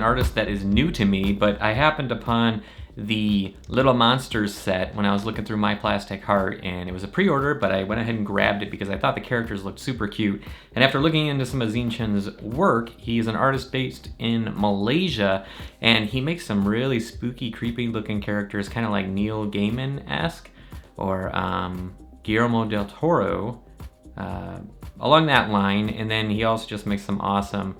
artist that is new to me, but I happened upon the Little Monsters set when I was looking through My Plastic Heart, and it was a pre-order, but I went ahead and grabbed it because I thought the characters looked super cute. And after looking into some of Zeen Chin's work, he's an artist based in Malaysia, and he makes some really spooky, creepy looking characters, kind of like Neil Gaiman-esque, or Guillermo del Toro, along that line. And then he also just makes some awesome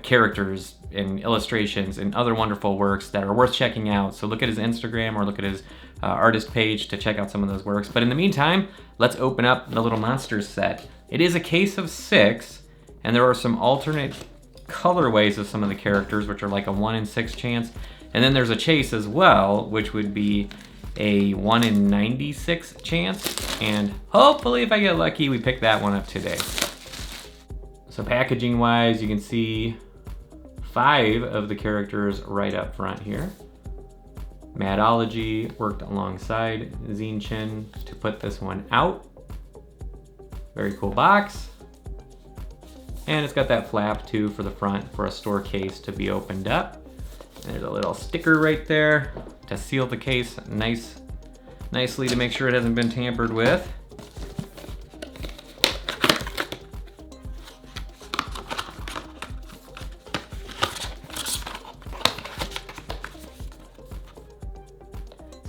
characters and illustrations and other wonderful works that are worth checking out. So look at his Instagram or look at his artist page to check out some of those works. But in the meantime, let's open up the Little Monsters set. It is a case of 6, and there are some alternate colorways of some of the characters, which are like a 1 in 6 chance. And then there's a chase as well, which would be a 1 in 96 chance. And hopefully, if I get lucky, we pick that one up today. So packaging wise, you can see 5 of the characters right up front here. MADology worked alongside Zeen Chin to put this one out. Very cool box. And it's got that flap too for the front for a store case to be opened up. And there's a little sticker right there to seal the case nicely to make sure it hasn't been tampered with.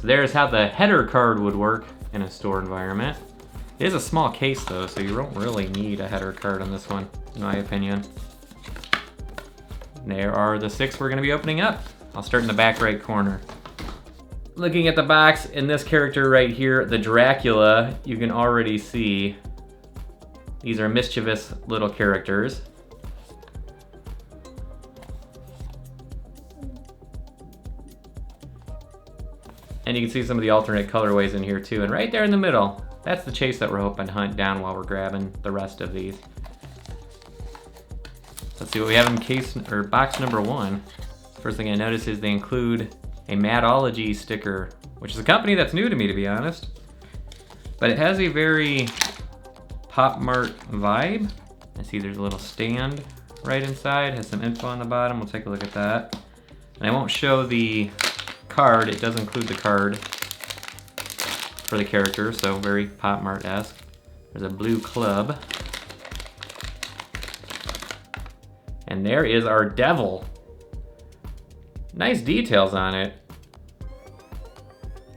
There's how the header card would work in a store environment. It is a small case though, so you don't really need a header card on this one, in my opinion. There are the 6 we're gonna be opening up. I'll start in the back right corner. Looking at the box, in this character right here, the Dracula, you can already see these are mischievous little characters. And you can see some of the alternate colorways in here too. And right there in the middle, that's the chase that we're hoping to hunt down while we're grabbing the rest of these. Let's see what we have in case or box number 1. First thing I notice is they include a MADology sticker, which is a company that's new to me, to be honest. But it has a very Pop Mart vibe. I see there's a little stand right inside, has some info on the bottom. We'll take a look at that. And I won't show the card. It does include the card for the character, so very Pop Mart-esque. There's a blue club. And there is our devil. Nice details on it.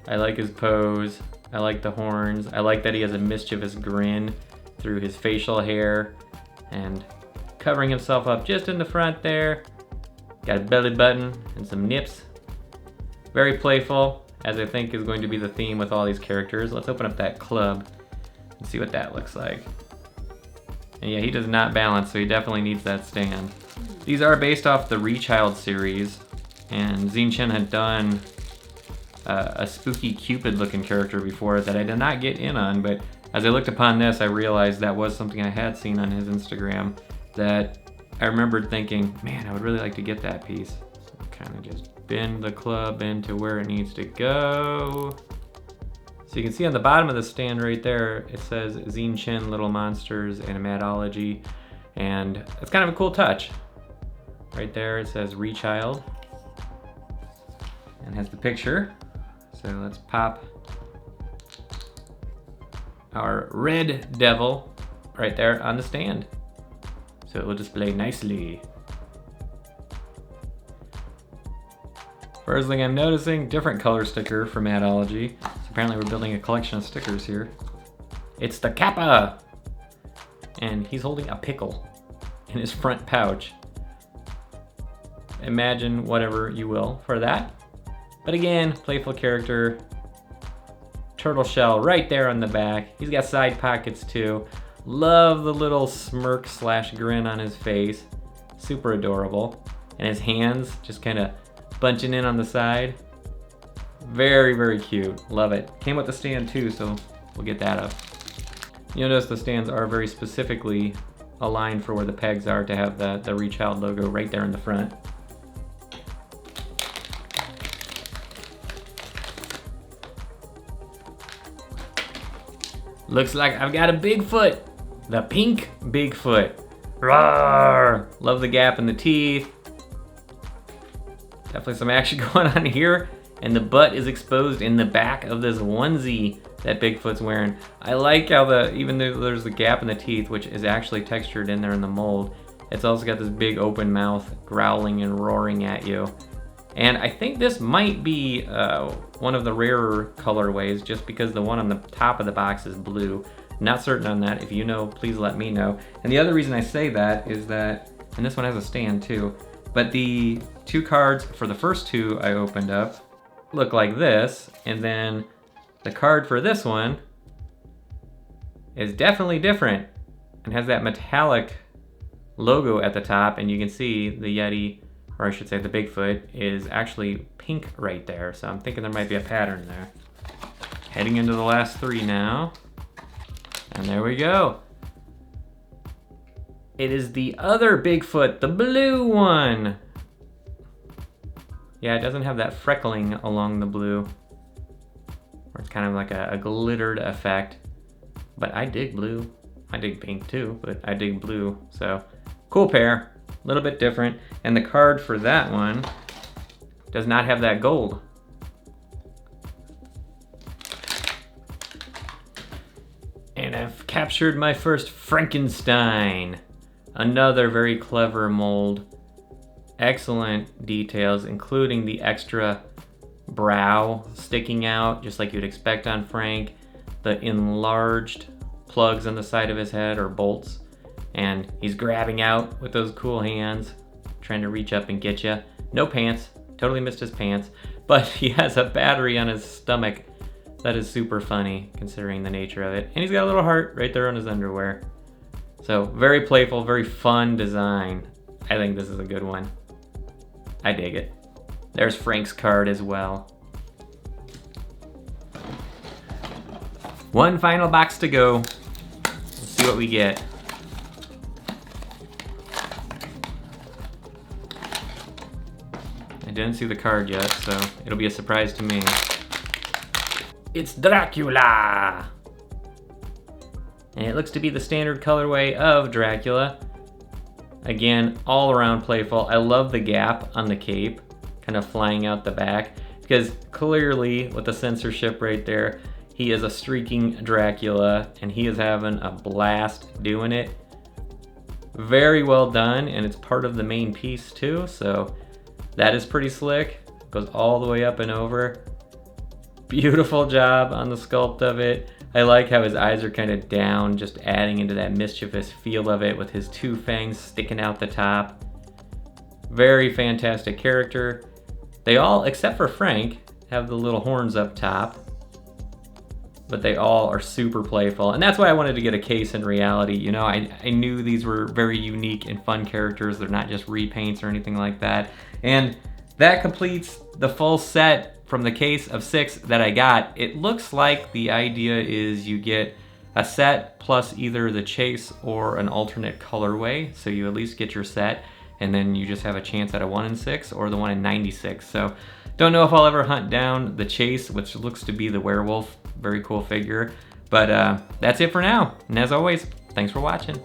I like his pose. I like the horns. I like that he has a mischievous grin through his facial hair and covering himself up just in the front there. Got a belly button and some nips. Very playful, as I think is going to be the theme with all these characters. Let's open up that club and see what that looks like. And yeah, he does not balance, so he definitely needs that stand. These are based off the Rechild series, and Zeen Chin had done a spooky Cupid looking character before that I did not get in on, but as I looked upon this, I realized that was something I had seen on his Instagram that I remembered thinking, man, I would really like to get that piece. So kind of just bend the club into where it needs to go. So you can see on the bottom of the stand right there, it says Zeen Chin, Little Monsters, and MADology. And it's kind of a cool touch. Right there it says Rechild. And has the picture. So let's pop our red devil right there on the stand. So it will display nicely. First thing I'm noticing, different color sticker for MADology. So apparently we're building a collection of stickers here. It's the Kappa! And he's holding a pickle in his front pouch. Imagine whatever you will for that. But again, playful character. Turtle shell right there on the back. He's got side pockets too. Love the little smirk / grin on his face. Super adorable. And his hands just kind of bunching in on the side. Very, very cute. Love it. Came with the stand too, so we'll get that up. You'll notice the stands are very specifically aligned for where the pegs are to have the Rechild logo right there in the front. Looks like I've got a Bigfoot. The pink Bigfoot. Roar! Love the gap in the teeth. definitely some action going on here. And the butt is exposed in the back of this onesie that Bigfoot's wearing. I like how even though there's the gap in the teeth, which is actually textured in there in the mold, it's also got this big open mouth growling and roaring at you. And I think this might be one of the rarer colorways, just because the one on the top of the box is blue. Not certain on that. If you know, please let me know. And the other reason I say that is that, and this one has a stand too, but the 2 cards for the first 2 I opened up look like this, and then the card for this one is definitely different and has that metallic logo at the top, and you can see the Yeti, or I should say the Bigfoot, is actually pink right there, so I'm thinking there might be a pattern there. Heading into the last 3 now, and there we go. It is the other Bigfoot, the blue one. Yeah, it doesn't have that freckling along the blue, or it's kind of like a glittered effect. But I dig blue. I dig pink too, but I dig blue. So, cool pair, a little bit different. And the card for that one does not have that gold. And I've captured my first Frankenstein. Another very clever mold. Excellent details, including the extra brow sticking out, just like you'd expect on Frank. The enlarged plugs on the side of his head, or bolts. And he's grabbing out with those cool hands, trying to reach up and get you. No pants, totally missed his pants. But he has a battery on his stomach that is super funny, considering the nature of it. And he's got a little heart right there on his underwear. So, very playful, very fun design. I think this is a good one. I dig it. There's Frank's card as well. One final box to go. Let's see what we get. I didn't see the card yet, so it'll be a surprise to me. It's Dracula! And it looks to be the standard colorway of Dracula. Again, all around playful. I love the gap on the cape, kind of flying out the back, because clearly with the censorship right there, he is a streaking Dracula, and he is having a blast doing it. Very well done, and it's part of the main piece too, so that is pretty slick. Goes all the way up and over. Beautiful job on the sculpt of it. I like how his eyes are kind of down, just adding into that mischievous feel of it with his 2 fangs sticking out the top. Very fantastic character. They all, except for Frank, have the little horns up top. But they all are super playful. And that's why I wanted to get a case in reality. You know, I knew these were very unique and fun characters. They're not just repaints or anything like that. And that completes the full set from the case of 6 that I got. It looks like the idea is you get a set plus either the chase or an alternate colorway, so you at least get your set, and then you just have a chance at a 1 in 6 or the 1 in 96. So don't know if I'll ever hunt down the chase, which looks to be the werewolf. Very cool figure. But that's it for now. And as always, thanks for watching.